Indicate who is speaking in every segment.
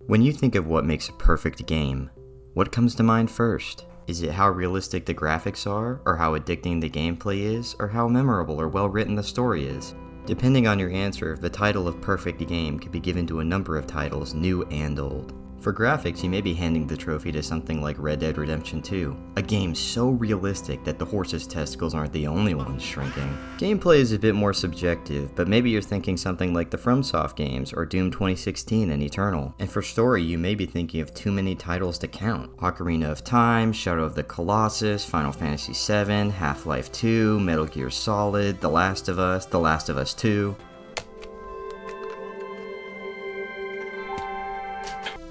Speaker 1: When you think of what makes a perfect game, what comes to mind first? Is it how realistic the graphics are, or how addicting the gameplay is, or how memorable or well written the story is? Depending on your answer, the title of perfect game could be given to a number of titles, new and old. For graphics, you may be handing the trophy to something like Red Dead Redemption 2, a game so realistic that the horse's testicles aren't the only ones shrinking. Gameplay is a bit more subjective, but maybe you're thinking something like the FromSoft games or Doom 2016 and Eternal. And for story, you may be thinking of too many titles to count. Ocarina of Time, Shadow of the Colossus, Final Fantasy VII, Half-Life 2, Metal Gear Solid, The Last of Us 2.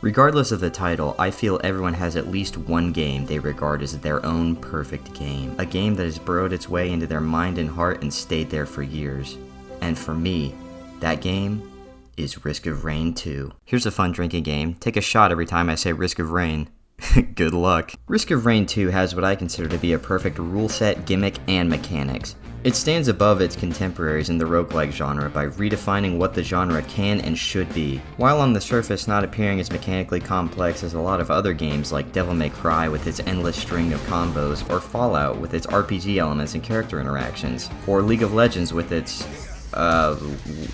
Speaker 1: Regardless of the title, I feel everyone has at least one game they regard as their own perfect game. A game that has burrowed its way into their mind and heart and stayed there for years. And for me, that game is Risk of Rain 2. Here's a fun drinking game. Take a shot every time I say Risk of Rain. Good luck. Risk of Rain 2 has what I consider to be a perfect rule set, gimmick, and mechanics. It stands above its contemporaries in the roguelike genre by redefining what the genre can and should be, while on the surface not appearing as mechanically complex as a lot of other games like Devil May Cry with its endless string of combos, or Fallout with its RPG elements and character interactions, or League of Legends with its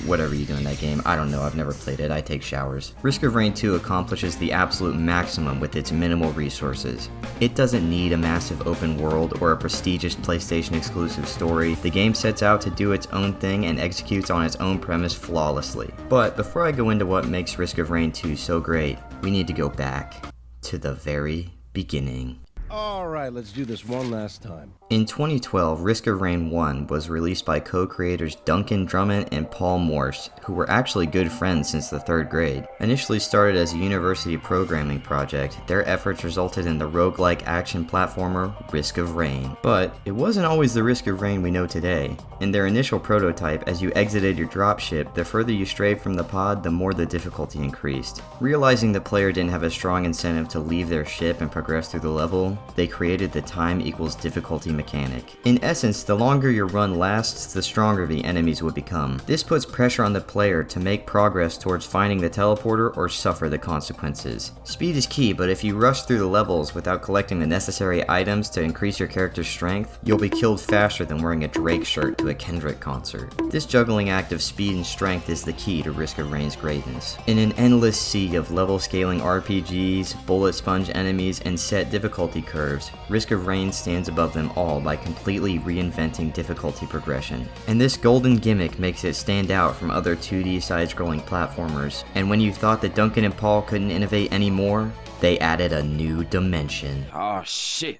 Speaker 1: whatever you do in that game. I don't know, I've never played it, I take showers. Risk of Rain 2 accomplishes the absolute maximum with its minimal resources. It doesn't need a massive open world or a prestigious PlayStation exclusive story. The game sets out to do its own thing and executes on its own premise flawlessly. But before I go into what makes Risk of Rain 2 so great, we need to go back to the very beginning.
Speaker 2: Alright, let's do this one last time.
Speaker 1: In 2012, Risk of Rain 1 was released by co-creators Duncan Drummond and Paul Morse, who were actually good friends since the 3rd grade. Initially started as a university programming project, their efforts resulted in the roguelike action platformer Risk of Rain. But it wasn't always the Risk of Rain we know today. In their initial prototype, as you exited your dropship, the further you strayed from the pod, the more the difficulty increased. Realizing the player didn't have a strong incentive to leave their ship and progress through the level, they created the time equals difficulty mechanic. In essence, the longer your run lasts, the stronger the enemies would become. This puts pressure on the player to make progress towards finding the teleporter or suffer the consequences. Speed is key, but if you rush through the levels without collecting the necessary items to increase your character's strength, you'll be killed faster than wearing a Drake shirt to a Kendrick concert. This juggling act of speed and strength is the key to Risk of Rain's greatness. In an endless sea of level scaling RPGs, bullet sponge enemies, and set difficulty curves, Risk of Rain stands above them all by completely reinventing difficulty progression. And this golden gimmick makes it stand out from other 2D side-scrolling platformers. And when you thought that Duncan and Paul couldn't innovate anymore, they added a new dimension.
Speaker 2: Oh shit.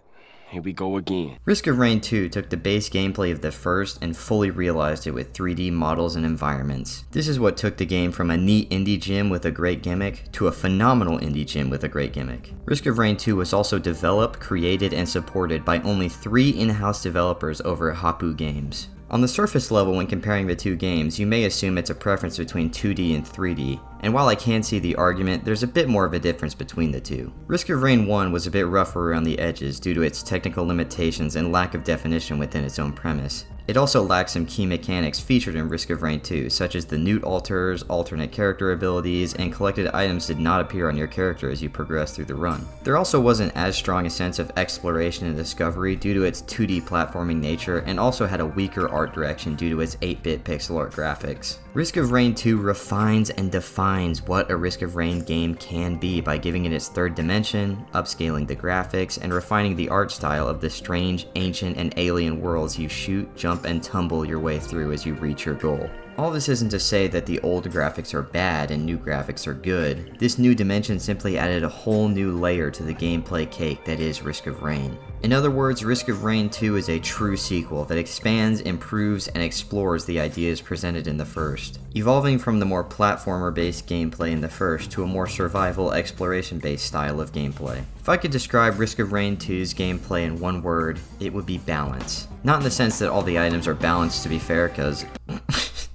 Speaker 2: Here we go again.
Speaker 1: Risk of Rain 2 took the base gameplay of the first and fully realized it with 3D models and environments. This is what took the game from a neat indie gem with a great gimmick to a phenomenal indie gem with a great gimmick. Risk of Rain 2 was also developed, created, and supported by only 3 in-house developers over at Hapu Games. On the surface level, when comparing the two games, you may assume it's a preference between 2D and 3D, and while I can see the argument, there's a bit more of a difference between the two. Risk of Rain 1 was a bit rougher around the edges due to its technical limitations and lack of definition within its own premise. It also lacked some key mechanics featured in Risk of Rain 2, such as the Newt alters, alternate character abilities, and collected items did not appear on your character as you progress through the run. There also wasn't as strong a sense of exploration and discovery due to its 2D platforming nature, and also had a weaker art direction due to its 8-bit pixel art graphics. Risk of Rain 2 refines and defines what a Risk of Rain game can be by giving it its 3rd dimension, upscaling the graphics, and refining the art style of the strange, ancient, and alien worlds you shoot, jump, and tumble your way through as you reach your goal. All this isn't to say that the old graphics are bad and new graphics are good. This new dimension simply added a whole new layer to the gameplay cake that is Risk of Rain. In other words, Risk of Rain 2 is a true sequel that expands, improves, and explores the ideas presented in the first, evolving from the more platformer-based gameplay in the first to a more survival, exploration-based style of gameplay. If I could describe Risk of Rain 2's gameplay in one word, it would be balance. Not in the sense that all the items are balanced, to be fair, because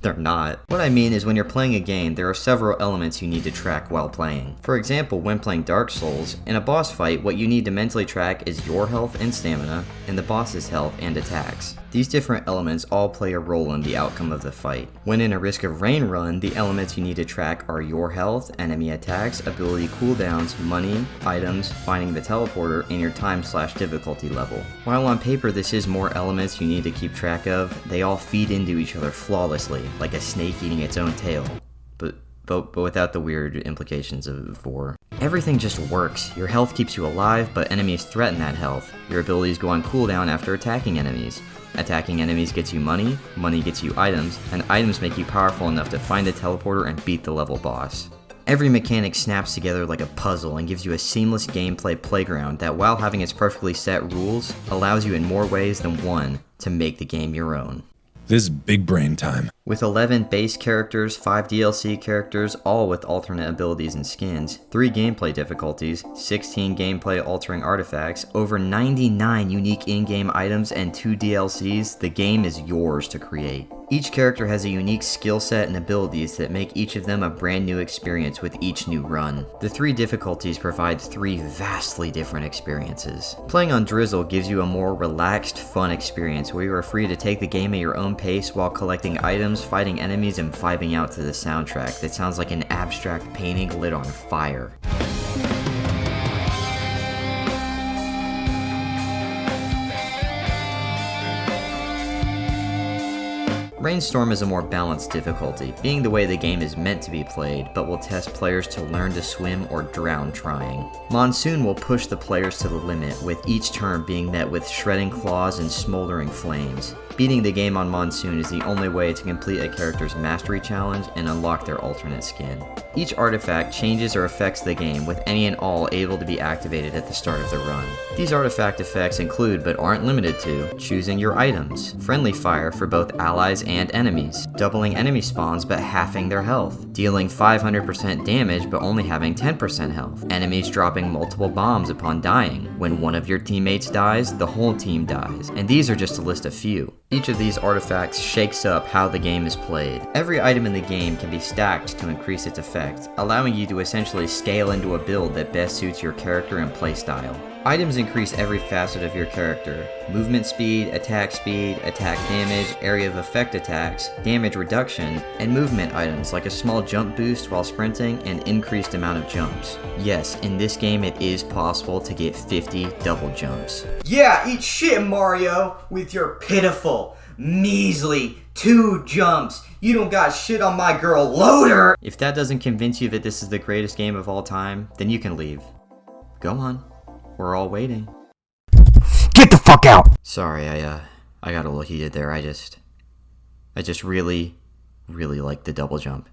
Speaker 1: they're not. What I mean is when you're playing a game, there are several elements you need to track while playing. For example, when playing Dark Souls, in a boss fight, what you need to mentally track is your health and stamina, and the boss's health and attacks. These different elements all play a role in the outcome of the fight. When in a Risk of Rain run, the elements you need to track are your health, enemy attacks, ability cooldowns, money, items, finding the teleporter, and your time/difficulty level. While on paper this is more elements you need to keep track of, they all feed into each other flawlessly, like a snake eating its own tail. But without the weird implications of war. Everything just works. Your health keeps you alive, but enemies threaten that health. Your abilities go on cooldown after attacking enemies. Attacking enemies gets you money, money gets you items, and items make you powerful enough to find the teleporter and beat the level boss. Every mechanic snaps together like a puzzle and gives you a seamless gameplay playground that, while having its perfectly set rules, allows you in more ways than one to make the game your own.
Speaker 3: This is big brain time.
Speaker 1: With 11 base characters, 5 DLC characters, all with alternate abilities and skins, 3 gameplay difficulties, 16 gameplay altering artifacts, over 99 unique in-game items, and 2 DLCs, the game is yours to create. Each character has a unique skill set and abilities that make each of them a brand new experience with each new run. The 3 difficulties provide 3 vastly different experiences. Playing on Drizzle gives you a more relaxed, fun experience where you are free to take the game at your own pace while collecting items, fighting enemies, and vibing out to the soundtrack that sounds like an abstract painting lit on fire. Rainstorm is a more balanced difficulty, being the way the game is meant to be played, but will test players to learn to swim or drown trying. Monsoon will push the players to the limit, with each turn being met with shredding claws and smoldering flames. Beating the game on Monsoon is the only way to complete a character's mastery challenge and unlock their alternate skin. Each artifact changes or affects the game, with any and all able to be activated at the start of the run. These artifact effects include, but aren't limited to, choosing your items, friendly fire for both allies and enemies, doubling enemy spawns but halving their health, dealing 500% damage but only having 10% health, enemies dropping multiple bombs upon dying. When one of your teammates dies, the whole team dies, and these are just to list a few. Each of these artifacts shakes up how the game is played. Every item in the game can be stacked to increase its effect, allowing you to essentially scale into a build that best suits your character and playstyle. Items increase every facet of your character: movement speed, attack damage, area of effect attacks, damage reduction, and movement items like a small jump boost while sprinting and increased amount of jumps. Yes, in this game it is possible to get 50 double jumps.
Speaker 4: Yeah, eat shit, Mario, with your pitiful, measly 2 jumps. You don't got shit on my girl Loader!
Speaker 1: If that doesn't convince you that this is the greatest game of all time, then you can leave. Go on. We're all waiting.
Speaker 4: Get the fuck out!
Speaker 1: Sorry, I got a little heated there. I just really like the double jump.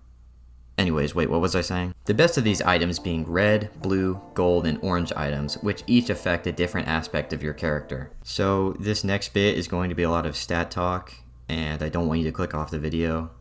Speaker 1: Anyways, wait, what was I saying? The best of these items being red, blue, gold, and orange items, which each affect a different aspect of your character. So this next bit is going to be a lot of stat talk, and I don't want you to click off the video,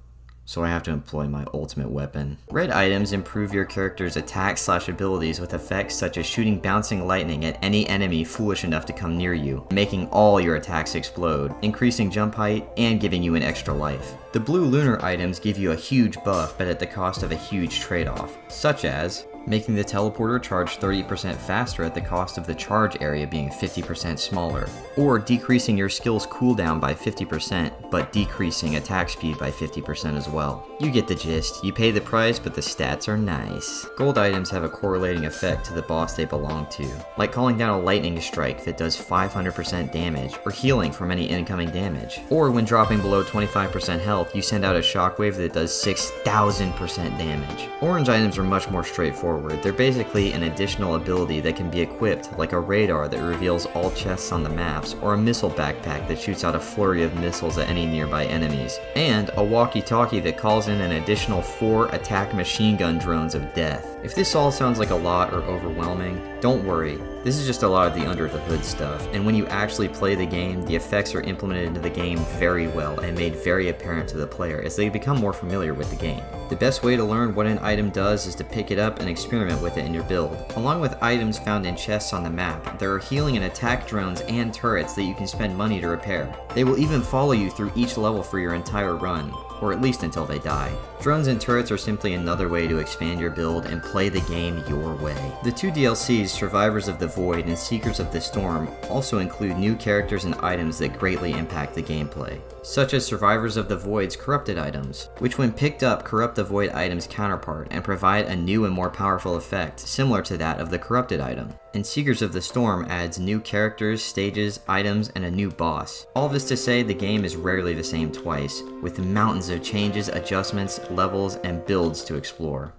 Speaker 1: so I have to employ my ultimate weapon. Red items improve your character's attacks/abilities with effects such as shooting bouncing lightning at any enemy foolish enough to come near you, making all your attacks explode, increasing jump height, and giving you an extra life. The blue lunar items give you a huge buff, but at the cost of a huge trade-off, such as making the teleporter charge 30% faster at the cost of the charge area being 50% smaller, or decreasing your skill's cooldown by 50%, but decreasing attack speed by 50% as well. You get the gist. You pay the price, but the stats are nice. Gold items have a correlating effect to the boss they belong to, like calling down a lightning strike that does 500% damage, or healing from any incoming damage. Or when dropping below 25% health, you send out a shockwave that does 6,000% damage. Orange items are much more straightforward. They're basically an additional ability that can be equipped, like a radar that reveals all chests on the maps, or a missile backpack that shoots out a flurry of missiles at any nearby enemies, and a walkie-talkie that calls in an additional 4 attack machine gun drones of death. If this all sounds like a lot or overwhelming, don't worry. This is just a lot of the under the hood stuff, and when you actually play the game, the effects are implemented into the game very well and made very apparent to the player as they become more familiar with the game. The best way to learn what an item does is to pick it up and experiment with it in your build. Along with items found in chests on the map, there are healing and attack drones and turrets that you can spend money to repair. They will even follow you through each level for your entire run. or at least until they die. Drones and turrets are simply another way to expand your build and play the game your way. The two DLCs, Survivors of the Void and Seekers of the Storm, also include new characters and items that greatly impact the gameplay, such as Survivors of the Void's Corrupted items, which when picked up corrupt the Void item's counterpart and provide a new and more powerful effect similar to that of the Corrupted item. And Seekers of the Storm adds new characters, stages, items, and a new boss. All this to say, the game is rarely the same twice, with mountains of changes, adjustments, levels, and builds to explore.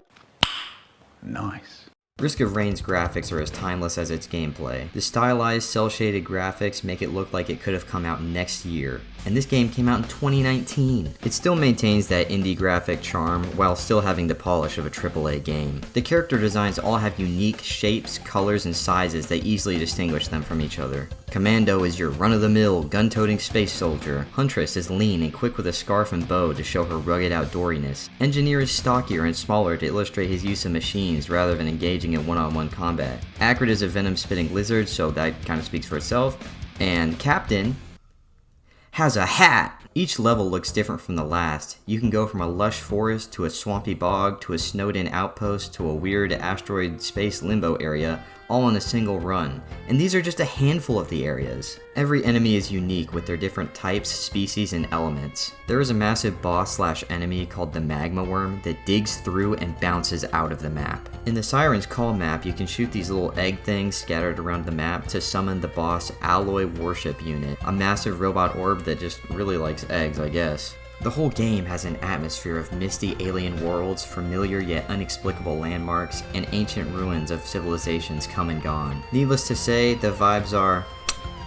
Speaker 5: Nice.
Speaker 1: Risk of Rain's graphics are as timeless as its gameplay. The stylized, cel-shaded graphics make it look like it could have come out next year, and this game came out in 2019. It still maintains that indie graphic charm while still having the polish of a AAA game. The character designs all have unique shapes, colors, and sizes that easily distinguish them from each other. Commando is your run-of-the-mill, gun-toting space soldier. Huntress is lean and quick with a scarf and bow to show her rugged outdooriness. Engineer is stockier and smaller to illustrate his use of machines rather than engaging in one-on-one combat. Acrid is a venom-spitting lizard, so that kind of speaks for itself. And Captain has a hat! Each level looks different from the last. You can go from a lush forest to a swampy bog to a snowed-in outpost to a weird asteroid space limbo area, all in a single run, and these are just a handful of the areas. Every enemy is unique with their different types, species, and elements. There is a massive boss/enemy called the Magma Worm that digs through and bounces out of the map. In the Siren's Call map, you can shoot these little egg things scattered around the map to summon the boss Alloy Warship Unit, a massive robot orb that just really likes eggs, I guess. The whole game has an atmosphere of misty alien worlds, familiar yet inexplicable landmarks, and ancient ruins of civilizations come and gone. Needless to say, the vibes are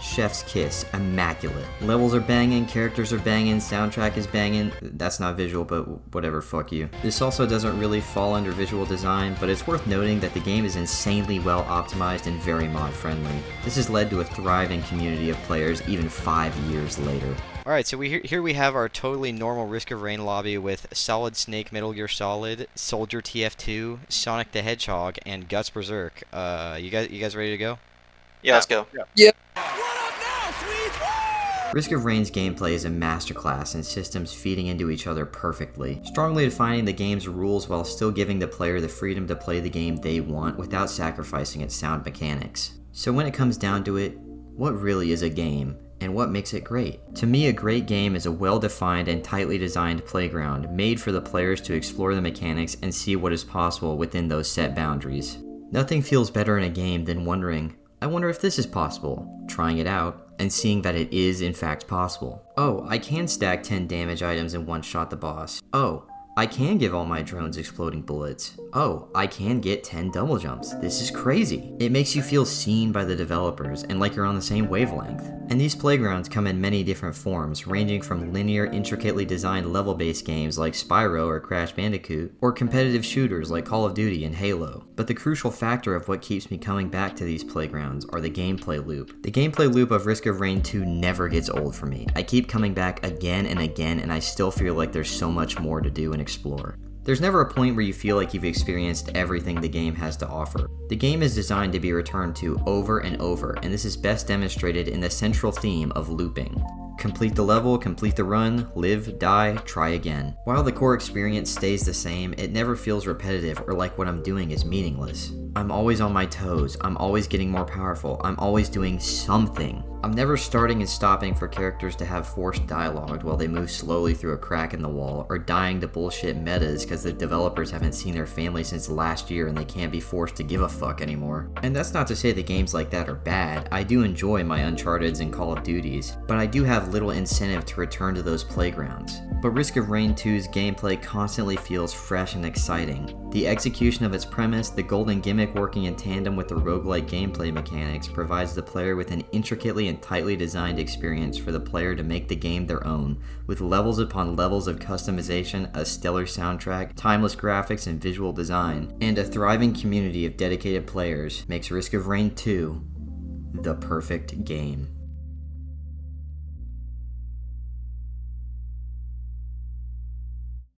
Speaker 1: chef's kiss, immaculate. Levels are banging, characters are banging, soundtrack is banging. That's not visual, but whatever, fuck you. This also doesn't really fall under visual design, but it's worth noting that the game is insanely well optimized and very mod friendly. This has led to a thriving community of players even 5 years later.
Speaker 6: Alright, so here we have our totally normal Risk of Rain lobby with Solid Snake, Metal Gear Solid, Soldier TF2, Sonic the Hedgehog, and Guts Berserk. You guys ready to go?
Speaker 7: Yeah, let's go.
Speaker 5: Yeah.
Speaker 1: Risk of Rain's gameplay is a masterclass in systems feeding into each other perfectly, strongly defining the game's rules while still giving the player the freedom to play the game they want without sacrificing its sound mechanics. So when it comes down to it, what really is a game? And what makes it great? To me, a great game is a well-defined and tightly designed playground made for the players to explore the mechanics and see what is possible within those set boundaries. Nothing feels better in a game than wondering, I wonder if this is possible, trying it out, and seeing that it is in fact possible. Oh, I can stack 10 damage items and one-shot the boss. Oh, I can give all my drones exploding bullets. Oh, I can get 10 double jumps. This is crazy. It makes you feel seen by the developers and like you're on the same wavelength. And these playgrounds come in many different forms, ranging from linear, intricately designed level-based games like Spyro or Crash Bandicoot, or competitive shooters like Call of Duty and Halo. But the crucial factor of what keeps me coming back to these playgrounds are the gameplay loop. The gameplay loop of Risk of Rain 2 never gets old for me. I keep coming back again and again, and I still feel like there's so much more to do and explore. There's never a point where you feel like you've experienced everything the game has to offer. The game is designed to be returned to over and over, and this is best demonstrated in the central theme of looping. Complete the level, complete the run, live, die, try again. While the core experience stays the same, it never feels repetitive or like what I'm doing is meaningless. I'm always on my toes, I'm always getting more powerful, I'm always doing something. I'm never starting and stopping for characters to have forced dialogue while they move slowly through a crack in the wall, or dying to bullshit metas because the developers haven't seen their family since last year and they can't be forced to give a fuck anymore. And that's not to say that games like that are bad. I do enjoy my Uncharted's and Call of Duties, but I do have little incentive to return to those playgrounds. But Risk of Rain 2's gameplay constantly feels fresh and exciting. The execution of its premise, the golden gimmick working in tandem with the roguelike gameplay mechanics, provides the player with an intricately and tightly designed experience for the player to make the game their own, with levels upon levels of customization, a stellar soundtrack, timeless graphics and visual design, and a thriving community of dedicated players makes Risk of Rain 2 the perfect game.